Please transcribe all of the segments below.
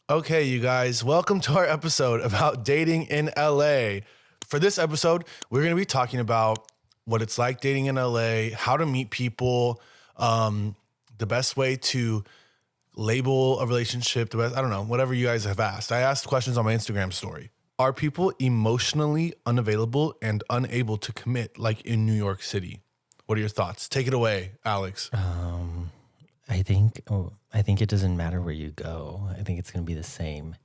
Okay, you guys, welcome to our episode about dating in LA. For this episode, we're going to be talking about what it's like dating in LA, how to meet people, the best way to label a relationship, the best, I don't know, whatever you guys have asked. I asked questions on my Instagram story. Are people emotionally unavailable and unable to commit like in New York City? What are your thoughts? Take it away, Alex. I think it doesn't matter where you go. I think it's going to be the same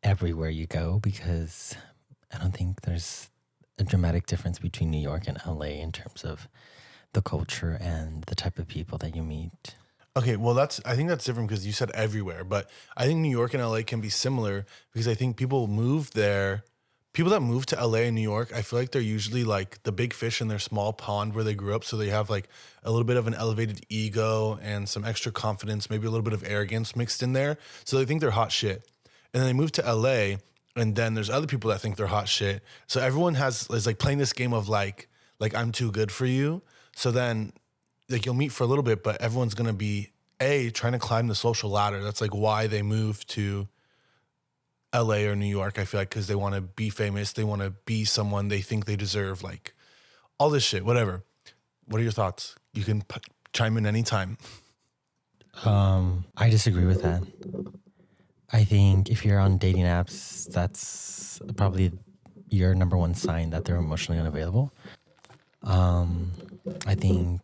everywhere you go because I don't think there's a dramatic difference between New York and LA in terms of the culture and the type of people that you meet. Okay, well, I think that's different because you said everywhere, but I think New York and LA can be similar because I think people that move to LA and New York, I feel like they're usually like the big fish in their small pond where they grew up. So they have like a little bit of an elevated ego and some extra confidence, maybe a little bit of arrogance mixed in there. So they think they're hot shit. And then they move to LA and then there's other people that think they're hot shit. So everyone is like playing this game of like I'm too good for you. So then like you'll meet for a little bit, but everyone's going to be trying to climb the social ladder. That's like why they move to LA or New York, I feel like, because they want to be famous. They want to be someone they think they deserve, like all this shit, whatever. What are your thoughts? You can chime in anytime. I disagree with that. I think if you're on dating apps, that's probably your number one sign that they're emotionally unavailable. I think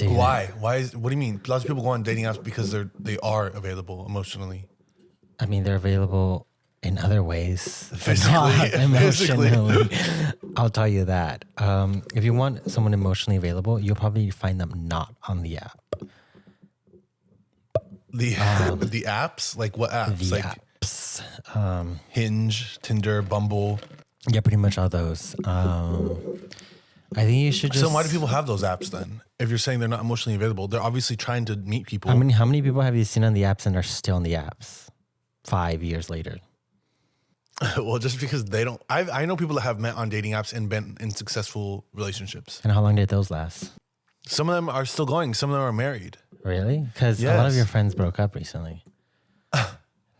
Why? What do you mean? Lots of people go on dating apps because they are available emotionally. I mean, they're available in other ways. Physically. Not emotionally. I'll tell you that. If you want someone emotionally available, you'll probably find them not on the app. The apps? Like what apps? The like apps. Hinge, Tinder, Bumble. Yeah, pretty much all those. I think you should just... So why do people have those apps then? If you're saying they're not emotionally available, they're obviously trying to meet people. How many people have you seen on the apps and are still on the apps 5 years later? Well, just because they don't... I know people that have met on dating apps and been in successful relationships. And how long did those last? Some of them are still going. Some of them are married. Really? Because a lot of your friends broke up recently.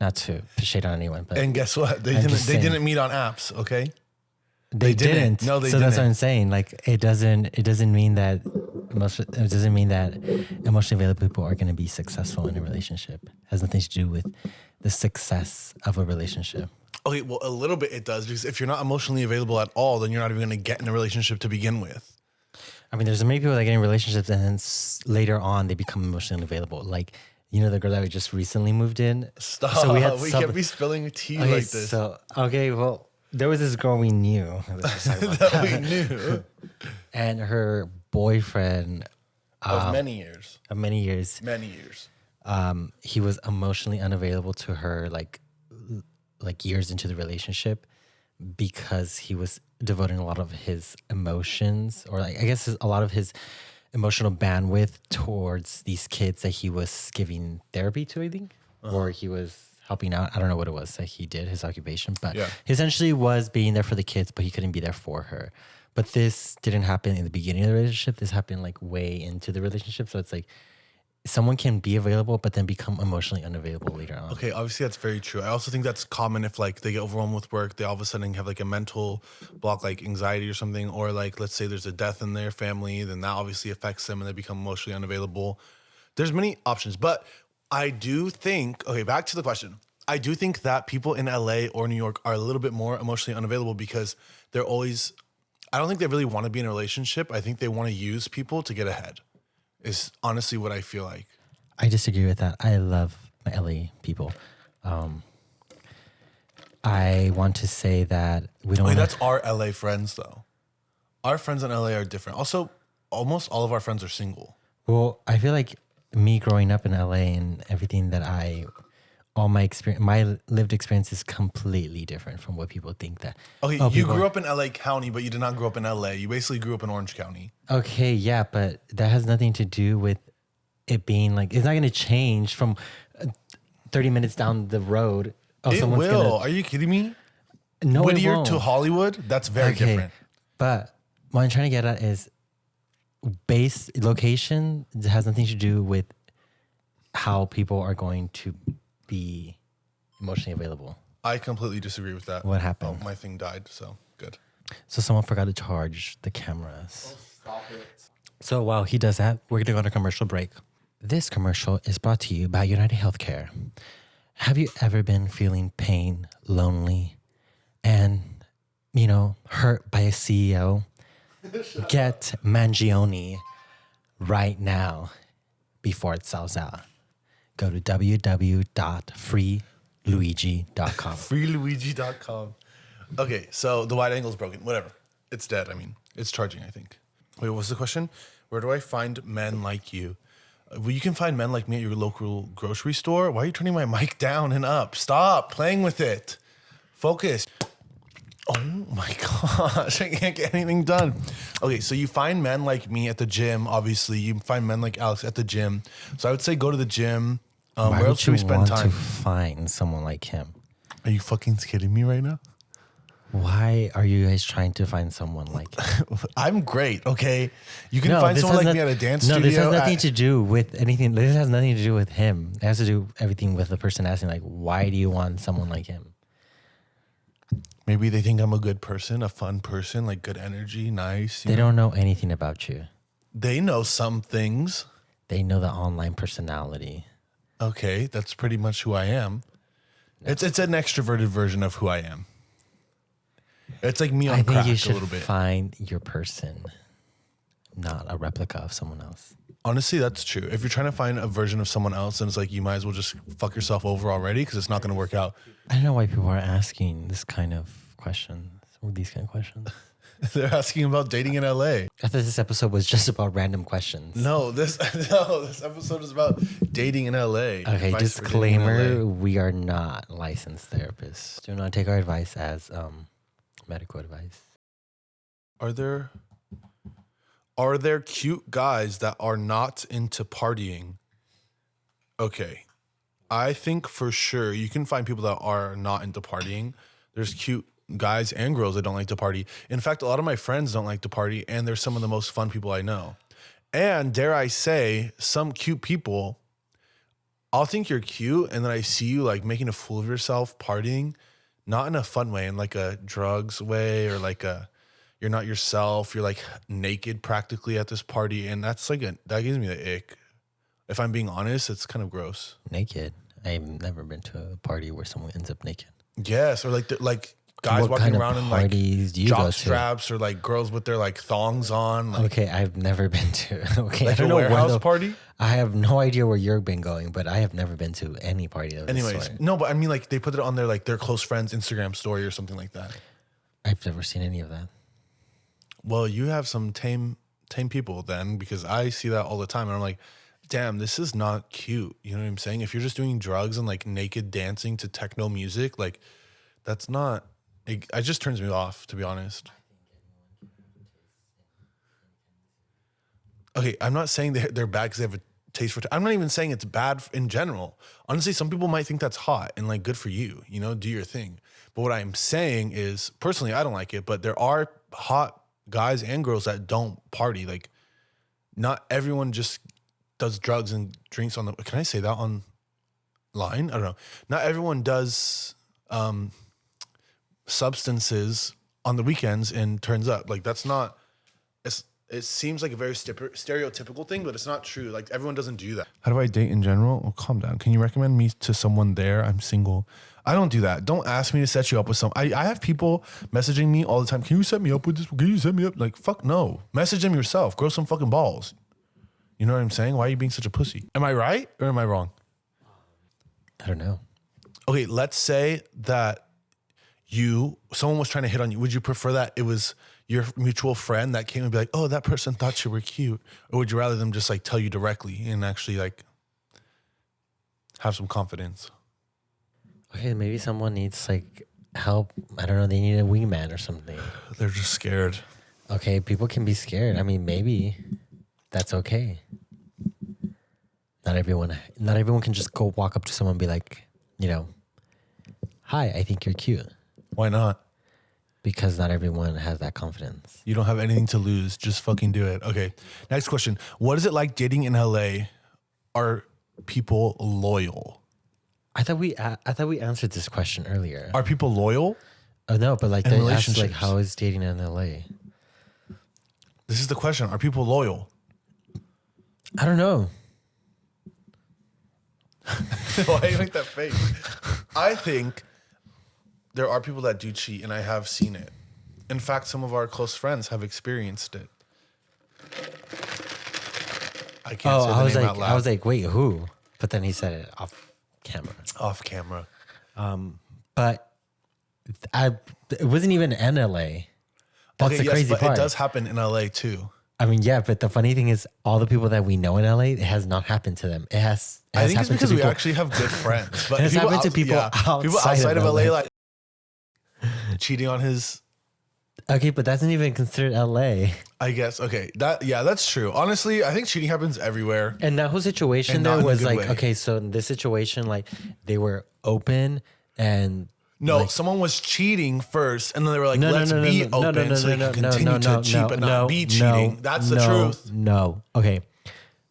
Not to shade on anyone, but... And guess what? They didn't meet on apps, okay? They didn't. No, they so didn't. That's what I'm saying. Like it doesn't mean that emotionally available people are going to be successful in a relationship. It has nothing to do with the success of a relationship. Okay, well, a little bit it does because if you're not emotionally available at all, then you're not even going to get in a relationship to begin with. I mean, there's many people that get in relationships and then later on they become emotionally unavailable. Like, you know, the girl that we just recently moved in. Stop. So we can't be spilling tea like this. Well, there was this girl we knew. that we knew. And her boyfriend... of many years. He was emotionally unavailable to her like years into the relationship because he was devoting a lot of his emotions or like I guess a lot of his emotional bandwidth towards these kids that he was giving therapy to, I think, or he was helping out. I don't know what it was that he did, his occupation, but he essentially was being there for the kids, but he couldn't be there for her. But this didn't happen in the beginning of the relationship. This happened like way into the relationship. So it's like someone can be available, but then become emotionally unavailable later on. Okay, obviously that's very true. I also think that's common if like they get overwhelmed with work, they all of a sudden have like a mental block, like anxiety or something, or like let's say there's a death in their family, then that obviously affects them and they become emotionally unavailable. There's many options, but I do think, okay, back to the question. I do think that people in LA or New York are a little bit more emotionally unavailable because they're always... I don't think they really want to be in a relationship. I think they want to use people to get ahead is honestly what I feel like. I disagree with that. I love my LA people. I want to say that we don't... That's our LA friends though. Our friends in LA are different. Also, almost all of our friends are single. Well, I feel like me growing up in LA and everything that my lived experience is completely different from what people think that. Okay, you grew up in LA County, but you did not grow up in LA. You basically grew up in Orange County. Okay, yeah, but that has nothing to do with it being like, it's not going to change from 30 minutes down the road. It will. Are you kidding me? No, Whittier to Hollywood? That's very different. But what I'm trying to get at is base location has nothing to do with how people are going to be emotionally available. I completely disagree with that. What happened? Oh, my thing died, so good. So someone forgot to charge the cameras. Stop it. So while he does that, we're going to go on a commercial break. This commercial is brought to you by United Healthcare. Have you ever been feeling pain, lonely, and, hurt by a CEO? Get Mangione right now before it sells out. Go to www.freeluigi.com. Freeluigi.com. Okay, so the wide angle is broken. Whatever. It's dead. I mean, it's charging, I think. Wait, what's the question? Where do I find men like you? Well, you can find men like me at your local grocery store. Why are you turning my mic down and up? Stop playing with it. Focus. Oh my gosh, I can't get anything done. Okay, so you find men like me at the gym, obviously. You find men like Alex at the gym. So I would say go to the gym. Why Where else would should you we spend want time? to find someone like him? Are you fucking kidding me right now? Why are you guys trying to find someone like him? I'm great, okay? You can find someone like me at a dance studio. No, this has nothing to do with anything. This has nothing to do with him. It has to do everything with the person asking, like, why do you want someone like him? Maybe they think I'm a good person, a fun person, like good energy, nice. They don't know anything about you. They know some things. They know the online personality. Okay, that's pretty much who I am. No. It's an extroverted version of who I am. It's like me on crack a little bit. Find your person, not a replica of someone else. Honestly, that's true. If you're trying to find a version of someone else, then it's like you might as well just fuck yourself over already because it's not going to work out. I don't know why people are asking this kind of questions or these kind of questions. They're asking about dating in LA. I thought this episode was just about random questions. No, this episode is about dating in LA. Okay, disclaimer: we are not licensed therapists. Do not take our advice as medical advice. Are there cute guys that are not into partying? Okay. I think for sure you can find people that are not into partying. There's cute guys and girls that don't like to party. In fact, a lot of my friends don't like to party, and they're some of the most fun people I know. And dare I say, some cute people, I'll think you're cute, and then I see you like making a fool of yourself partying, not in a fun way, in like a drugs way, or like you're not yourself. You're like naked practically at this party, and that's like that gives me the ick. If I'm being honest, it's kind of gross. Naked. I've never been to a party where someone ends up naked. Yes, or like guys walking around in like jock straps, or like girls with their like thongs on. Like, okay, I've never been to. Okay, like I don't a know warehouse party. I have no idea where you've been going, but I have never been to any party of this sort. No, but I mean like they put it on their close friends' Instagram story or something like that. I've never seen any of that. Well, you have some tame people then, because I see that all the time, and I'm like, damn, this is not cute. You know what I'm saying? If you're just doing drugs and like naked dancing to techno music, like that's not. It just turns me off, to be honest. Okay, I'm not saying they're bad because they have a taste for. I'm not even saying it's bad in general. Honestly, some people might think that's hot and like good for you. You know, do your thing. But what I'm saying is, personally, I don't like it. But there are hot guys and girls that don't party. Like, not everyone just does drugs and drinks on the. Can I say that online? I don't know. Not everyone does substances on the weekends and turns up. Like, that's not. It seems like a very stereotypical thing, but it's not true. Like, everyone doesn't do that. How do I date in general? Oh, calm down. Can you recommend me to someone there? I'm single. I don't do that. Don't ask me to set you up with some. I have people messaging me all the time. Can you set me up with this? Can you set me up? Like, fuck no. Message them yourself. Grow some fucking balls. You know what I'm saying? Why are you being such a pussy? Am I right or am I wrong? I don't know. Okay, let's say that someone was trying to hit on you. Would you prefer that it was your mutual friend that came and be like, oh, that person thought you were cute? Or would you rather them just like tell you directly and actually like have some confidence? Okay, maybe someone needs like help. I don't know. They need a wingman or something. They're just scared. Okay, people can be scared. I mean, maybe that's okay. Not everyone can just go walk up to someone and be like, hi, I think you're cute. Why not? Because not everyone has that confidence. You don't have anything to lose. Just fucking do it. Okay. Next question. What is it like dating in LA? Are people loyal? I thought we answered this question earlier. Are people loyal? Oh no, but like In they asked like relationships. how is dating in LA? This is the question. Are people loyal? I don't know. Why you make that face? I think there are people that do cheat, and I have seen it. In fact, some of our close friends have experienced it. I can't say the name out loud. I was like, wait, who? But then he said it off camera. Off camera. But it wasn't even in LA. That's the crazy but part. it does happen in LA too. I mean, yeah, but the funny thing is, all the people that we know in LA, it has not happened to them. It has. I think it's happened because to we people. actually have good friends. But It has happened to people outside of of LA, LA. like cheating on his. Okay, but that's not even considered LA. I guess. Okay. That's true. Honestly, I think cheating happens everywhere. And that whole situation And not there in a was good like, way. okay, so in this situation, like they were open and No, like, someone was cheating first, and then they were like, no, "Let's be open, so you can continue to cheat but not be cheating." That's the truth. No. Okay.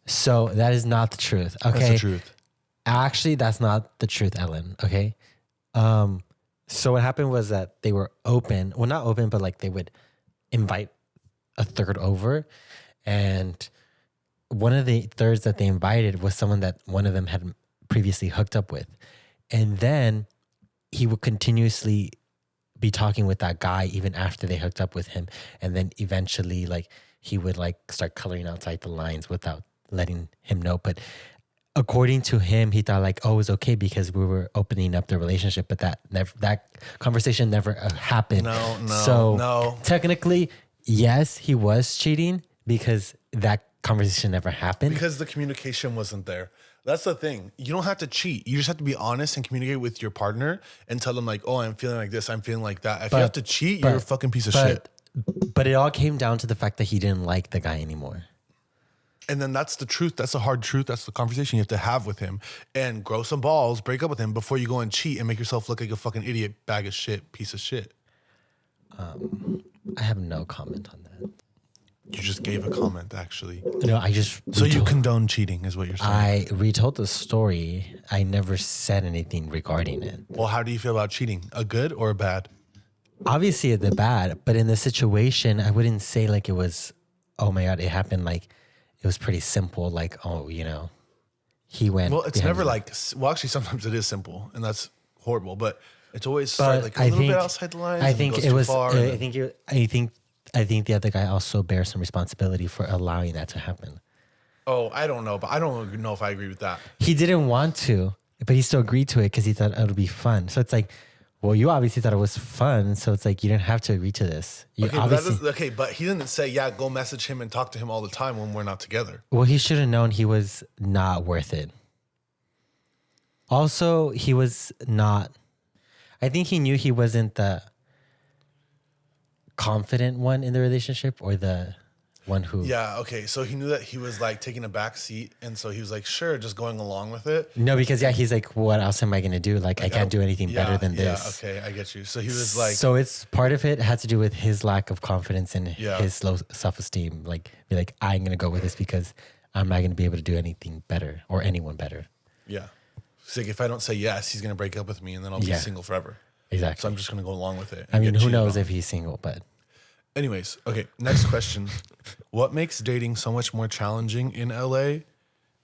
So that is not the truth. Okay. That's the truth. Actually, that's not the truth, Ellen. Okay. So what happened was that they were open. Well, not open, but like they would invite a third over. And one of the thirds that they invited was someone that one of them had previously hooked up with. And then he would continuously be talking with that guy even after they hooked up with him. And then eventually like he would like start coloring outside the lines without letting him know. But according to him, he thought like, oh, it was okay because we were opening up the relationship, but that conversation never happened. No. Technically, yes, he was cheating because that conversation never happened. Because the communication wasn't there. That's the thing. You don't have to cheat. You just have to be honest and communicate with your partner and tell them like, oh, I'm feeling like this. I'm feeling like that. If you have to cheat, you're a fucking piece of shit. But it all came down to the fact that he didn't like the guy anymore. And then that's the truth. That's the hard truth. That's the conversation you have to have with him and grow some balls, break up with him before you go and cheat and make yourself look like a fucking idiot, bag of shit, piece of shit. I have no comment on that. You just gave a comment, actually. No, I just... So you condone cheating is what you're saying. I retold the story. I never said anything regarding it. Well, how do you feel about cheating? A good or a bad? Obviously, the bad, but in the situation, I wouldn't say like it was, oh my God, it happened like, it was pretty simple. Like, oh, you know, he went. Well, it's behind never me. like, well, actually, sometimes it is simple and that's horrible, but it's always But like a little bit outside the lines. I and think goes it too was. far, and then- I think the other guy also bears some responsibility for allowing that to happen. Oh, I don't know, but I don't know if I agree with that. He didn't want to, but he still agreed to it because he thought it would be fun. So it's like, well, you obviously thought it was fun, so it's like you didn't have to agree to this. You Okay, but, obviously, but he didn't say, yeah, go message him and talk to him all the time when we're not together. well, he should have known he was not worth it. Also, he was not. I think he knew he wasn't the confident one in the relationship or the one who. Yeah, okay. So he knew that he was like taking a back seat. And so he was like, sure, just going along with it. No, because he's like, what else am I going to do? Like I can't do anything better than this. Yeah, okay, I get you. So he was like, So it's part of it had to do with his lack of confidence and Yeah. his low self-esteem. Like, be like, I'm going to go with this because I'm not going to be able to do anything better or anyone better. yeah. It's like, if I don't say yes, he's going to break up with me and then I'll be Yeah. single forever. Exactly. So I'm just going to go along with it. I and mean, get who cheated knows on. if he's single, but Anyways, okay, next question. What makes dating so much more challenging in LA?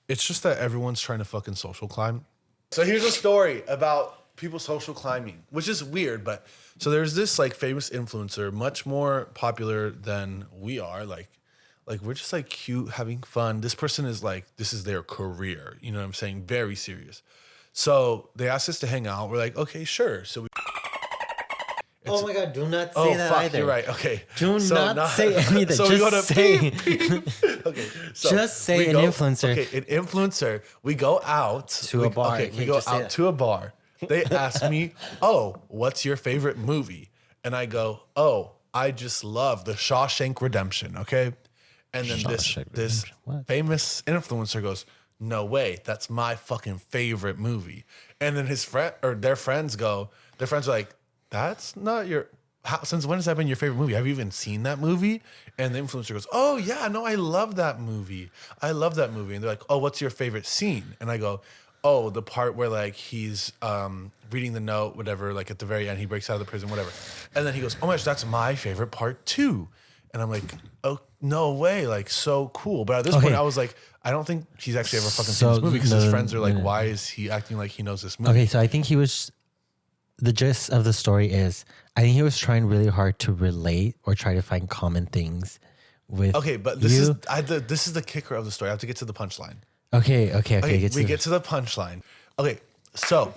It's just that everyone's trying to fucking social climb. So here's a story about people social climbing, which is weird, but so there's this like famous influencer, much more popular than we are. Like we're just like cute, having fun. This person is like, this is their career. You know what I'm saying? Very serious. So they asked us to hang out. We're like, okay, sure. So we oh my God, do not say Oh, that fuck, either. you're right. Okay. Do So not say anything. So we go to Just say. Okay. So Just say we an influencer. Okay, an influencer. We go out To a bar. Okay, You we can't go just say out that. to a bar. They ask me, "Oh, what's your favorite movie?" And I go, "Oh, I just love The Shawshank Redemption." Okay. And then Shawshank this Redemption. What? famous influencer goes, "No way, that's my fucking favorite movie." And then his friend or their friends are like, "That's not your." Since when has that been your favorite movie? Have you even seen that movie? And the influencer goes, oh yeah, no, I love that movie. I love that movie. And they're like, oh, what's your favorite scene? And I go, Oh, the part where like he's reading the note, whatever, like at the very end, he breaks out of the prison, whatever. And then he goes, oh my gosh, that's my favorite part too. And I'm like, oh, no way. Like, so cool. But at this point, Okay. I was like, I don't think he's actually ever fucking seen So, this movie because no, his no, friends are like, no, no. why is he acting like he knows this movie? Okay, so I think the gist of the story is, I think he was trying really hard to relate or try to find common things with. Okay, but this is the kicker of the story. I have to get to the punchline. Okay. Okay, we get to the punchline. Okay, so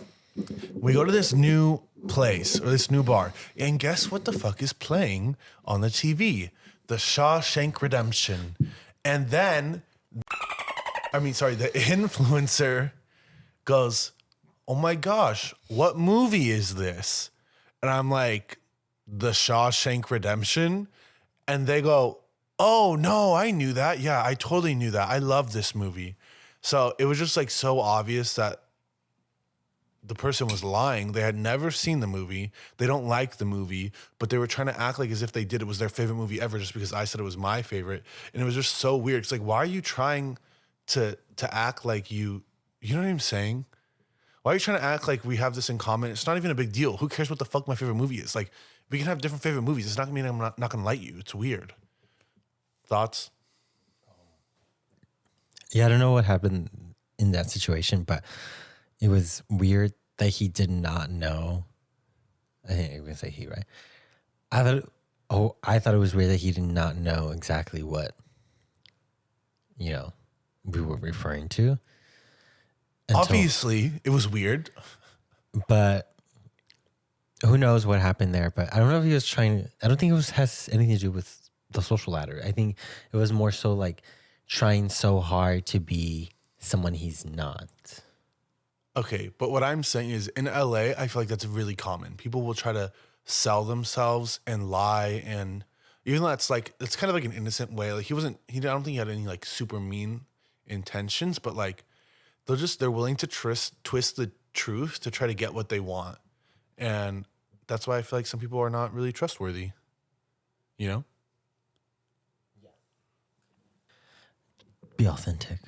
we go to this new place or this new bar, and guess what the fuck is playing on the TV? The Shawshank Redemption. And then, the influencer goes, oh my gosh, what movie is this? And I'm like, The Shawshank Redemption? And they go, oh no, I knew that. Yeah, I totally knew that. I love this movie. So it was just like so obvious that the person was lying. They had never seen the movie. They don't like the movie, but they were trying to act like as if they did. It was their favorite movie ever just because I said it was my favorite. And it was just so weird. It's like, why are you trying to act like you know what I'm saying? Why are you trying to act like we have this in common? It's not even a big deal. Who cares what the fuck my favorite movie is? Like, we can have different favorite movies. It's not gonna mean I'm not gonna like you. It's weird. Thoughts? Yeah, I don't know what happened in that situation, but it was weird that he did not know. I think I'm gonna say he, right? I thought it was weird that he did not know exactly what, we were referring to. Obviously, it was weird. But who knows what happened there? But I don't know if he was trying. I don't think has anything to do with the social ladder. I think it was more so like trying so hard to be someone he's not. Okay, but what I'm saying is in LA, I feel like that's really common. People will try to sell themselves and lie, and even though it's kind of like an innocent way. Like I don't think he had any like super mean intentions, but like they're willing to twist the truth to try to get what they want. And that's why I feel like some people are not really trustworthy. You know? Be authentic.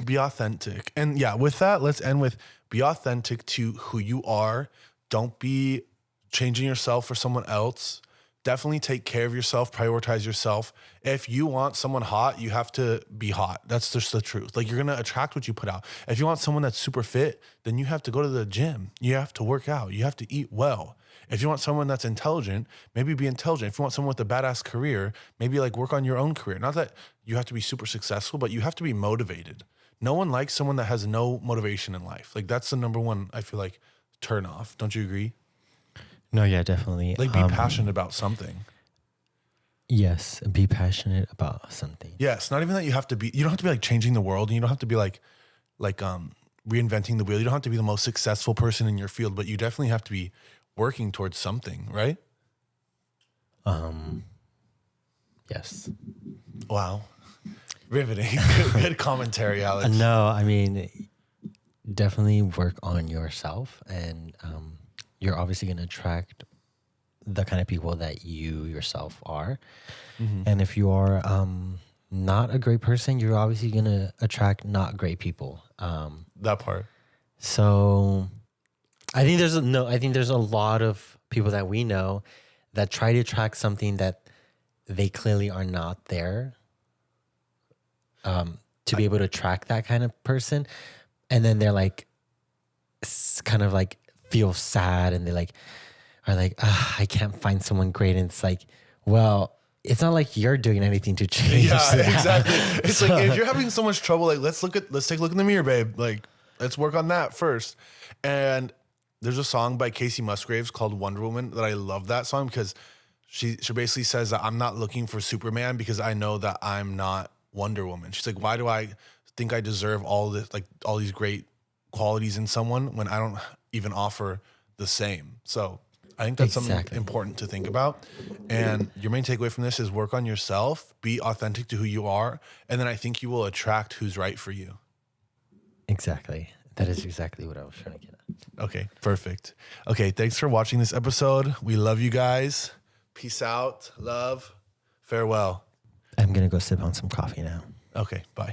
Be authentic. And yeah, with that, let's end with be authentic to who you are. Don't be changing yourself for someone else. Definitely take care of yourself, prioritize yourself. If you want someone hot, you have to be hot. That's just the truth. Like, you're going to attract what you put out. If you want someone that's super fit, then you have to go to the gym. You have to work out. You have to eat well. If you want someone that's intelligent, maybe be intelligent. If you want someone with a badass career, maybe like work on your own career. Not that you have to be super successful, but you have to be motivated. No one likes someone that has no motivation in life. Like, that's the number one, I feel like, turn off. Don't you agree? No, yeah, definitely. Like, be passionate about something. Yes, be passionate about something. Yes, not even that you don't have to be like changing the world, and you don't have to be like reinventing the wheel. You don't have to be the most successful person in your field, but you definitely have to be working towards something, right? Yes. Wow. Riveting. Good commentary, Alex. No, I mean, definitely work on yourself, and you're obviously going to attract the kind of people that you yourself are. Mm-hmm. And if you are not a great person, you're obviously going to attract not great people. That part. So I think there's a lot of people that we know that try to attract something that they clearly are not there to be able to attract that kind of person. And then they're like, kind of like feel sad, and they like are like, I can't find someone great. And it's like, well, it's not like you're doing anything to change. Yeah, that. exactly. It's like, if you're having so much trouble, like let's take a look in the mirror, babe. Like, let's work on that first. And there's a song by Casey Musgraves called Wonder Woman that I love that song because she basically says that I'm not looking for Superman because I know that I'm not Wonder Woman. She's like, why do I think I deserve all these great qualities in someone when I don't even offer the same? So I think that's something important to think about. And your main takeaway from this is work on yourself, be authentic to who you are, and then I think you will attract who's right for you. Exactly. That is exactly what I was trying to get at. Okay, perfect. Okay, thanks for watching this episode. We love you guys. Peace out. Love. Farewell. I'm going to go sip on some coffee now. Okay, bye.